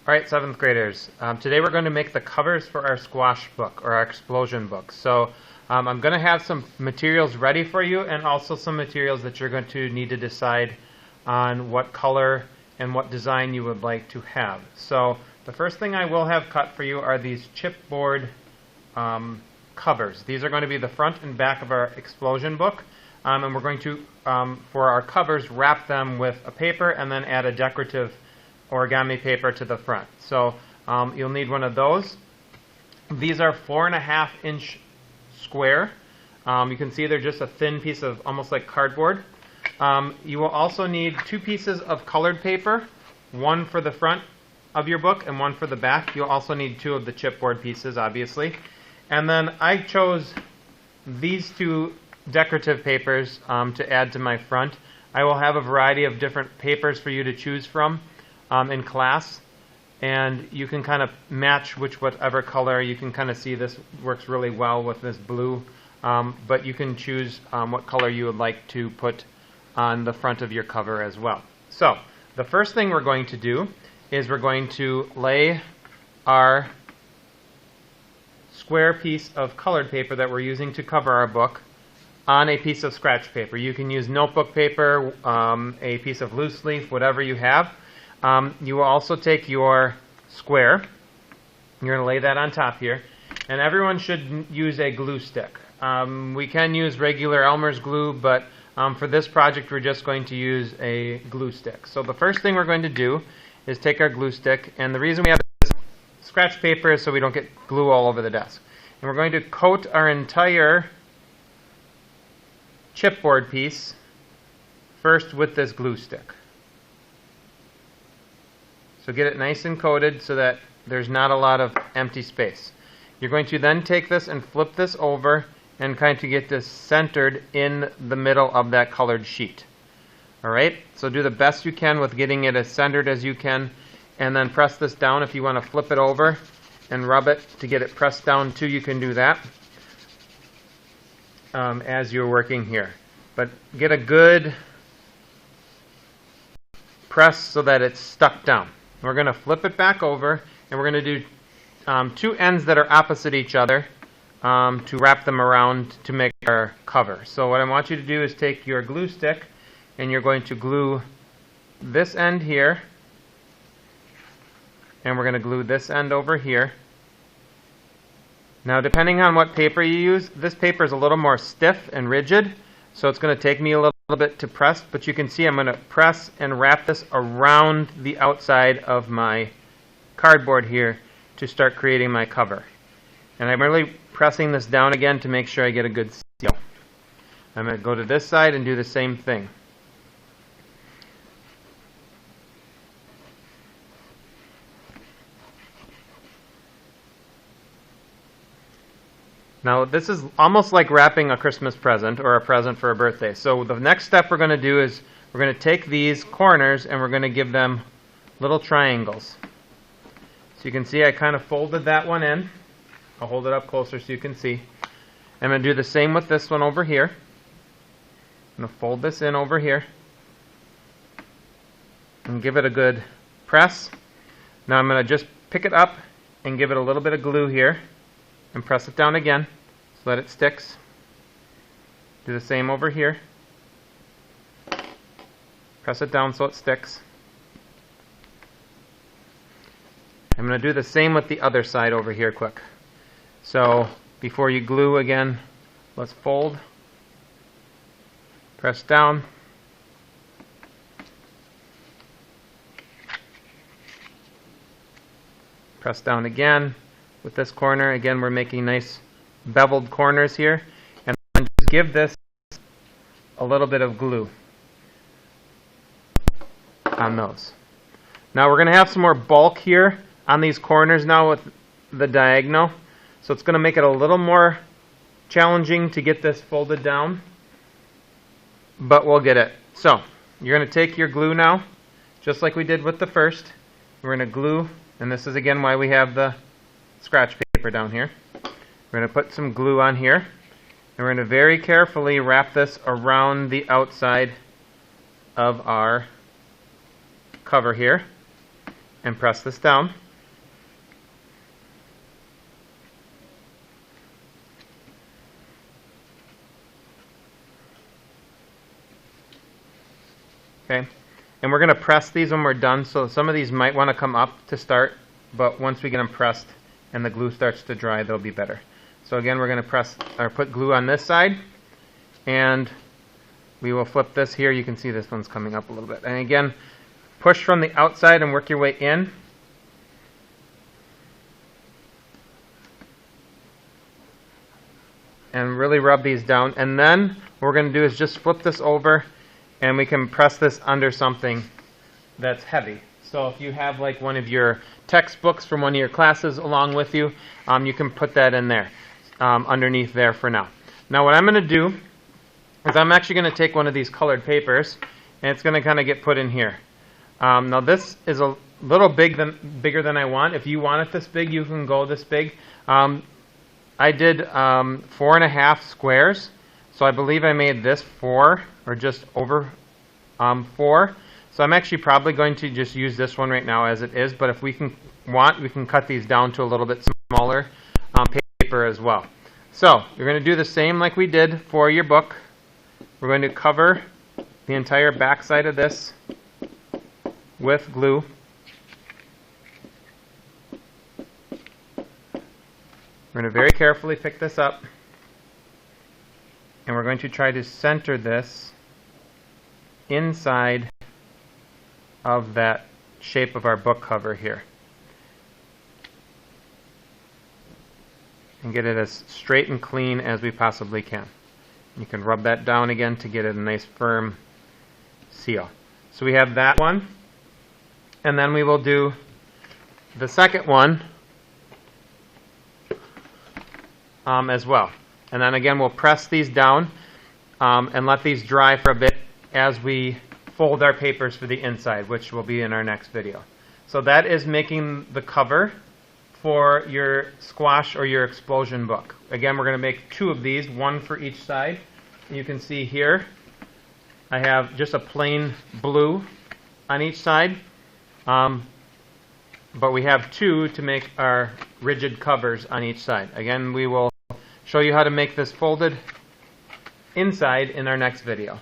All right, 7th graders. Today we're going to make the covers for our squash book or our explosion book. So I'm going to have some materials ready for you and also some materials that you're going to need to decide on what color and what design you would like to have. So the first thing I will have cut for you are these chipboard covers. These are going to be the front and back of our explosion book. And we're going to, for our covers, wrap them with a paper and then add a decorative origami paper to the front. So you'll need one of those. These are 4.5-inch square. You can see they're just a thin piece of almost like cardboard. You will also need 2 pieces of colored paper, one for the front of your book and one for the back. You'll also need 2 of the chipboard pieces, obviously. And then I chose these 2 decorative papers to add to my front. I will have a variety of different papers for you to choose from in class, and you can kind of match whatever color. You can kind of see this works really well with this blue, but you can choose what color you would like to put on the front of your cover as well. So the first thing we're going to do is we're going to lay our square piece of colored paper that we're using to cover our book on a piece of scratch paper. You can use notebook paper, a piece of loose leaf, whatever you have. You will also take your square. You're going to lay that on top here. And everyone should use a glue stick. We can use regular Elmer's glue, but for this project we're just going to use a glue stick. So the first thing we're going to do is take our glue stick, and the reason we have this scratch paper is so we don't get glue all over the desk. And we're going to coat our entire chipboard piece first with this glue stick. So get it nice and coated so that there's not a lot of empty space. You're going to then take this and flip this over and kind of get this centered in the middle of that colored sheet. Alright, so do the best you can with getting it as centered as you can, and then press this down. If you want to flip it over and rub it to get it pressed down too, you can do that as you're working here. But get a good press so that it's stuck down. We're going to flip it back over, and we're going to do 2 ends that are opposite each other to wrap them around to make our cover. So what I want you to do is take your glue stick, and you're going to glue this end here, and we're going to glue this end over here. Now, depending on what paper you use, this paper is a little more stiff and rigid, so it's going to take me a little bit to press, but you can see I'm going to press and wrap this around the outside of my cardboard here to start creating my cover. And I'm really pressing this down again to make sure I get a good seal. I'm going to go to this side and do the same thing. Now this is almost like wrapping a Christmas present or a present for a birthday. So the next step we're going to do is we're going to take these corners and we're going to give them little triangles. So you can see I kind of folded that one in. I'll hold it up closer so you can see. I'm going to do the same with this one over here. I'm going to fold this in over here and give it a good press. Now I'm going to just pick it up and give it a little bit of glue here and press it down again so that it sticks. Do the same over here. Press it down so it sticks. I'm going to do the same with the other side over here quick. So before you glue again, let's fold, press down, press down again. With this corner, again, we're making nice beveled corners here, and then just give this a little bit of glue on those. Now we're going to have some more bulk here on these corners now with the diagonal, so it's going to make it a little more challenging to get this folded down, but we'll get it. So you're going to take your glue now, just like we did with the first. We're going to glue, and this is again why we have the scratch paper down here. We're going to put some glue on here, and we're going to very carefully wrap this around the outside of our cover here. and press this down. Okay, and we're going to press these when we're done, so some of these might want to come up to start, but once we get them pressed and the glue starts to dry, they'll be better. So again, we're going to press or put glue on this side, and we will flip this here. You can see this one's coming up a little bit. And again, push from the outside and work your way in. And really rub these down. And then what we're going to do is just flip this over, and we can press this under something that's heavy. So if you have like one of your textbooks from one of your classes along with you, you can put that in there, underneath there for now. Now what I'm going to do is I'm actually going to take one of these colored papers, and it's going to kind of get put in here. Now this is a little bigger than I want. If you want it this big, you can go this big. I did 4.5 squares, so I believe I made this 4 or just over 4. So I'm actually probably going to just use this one right now as it is, but if we can cut these down to a little bit smaller paper as well. So you're going to do the same like we did for your book. We're going to cover the entire back side of this with glue. We're going to very carefully pick this up, and we're going to try to center this inside of that shape of our book cover here, and get it as straight and clean as we possibly can. You can rub that down again to get it a nice firm seal. So we have that one, and then we will do the second one as well. And then again, we'll press these down and let these dry for a bit as we fold our papers for the inside, which will be in our next video. So that is making the cover for your squash or your explosion book. Again, we're going to make 2 of these, 1 for each side. You can see here I have just a plain blue on each side, but we have 2 to make our rigid covers on each side. Again, we will show you how to make this folded inside in our next video.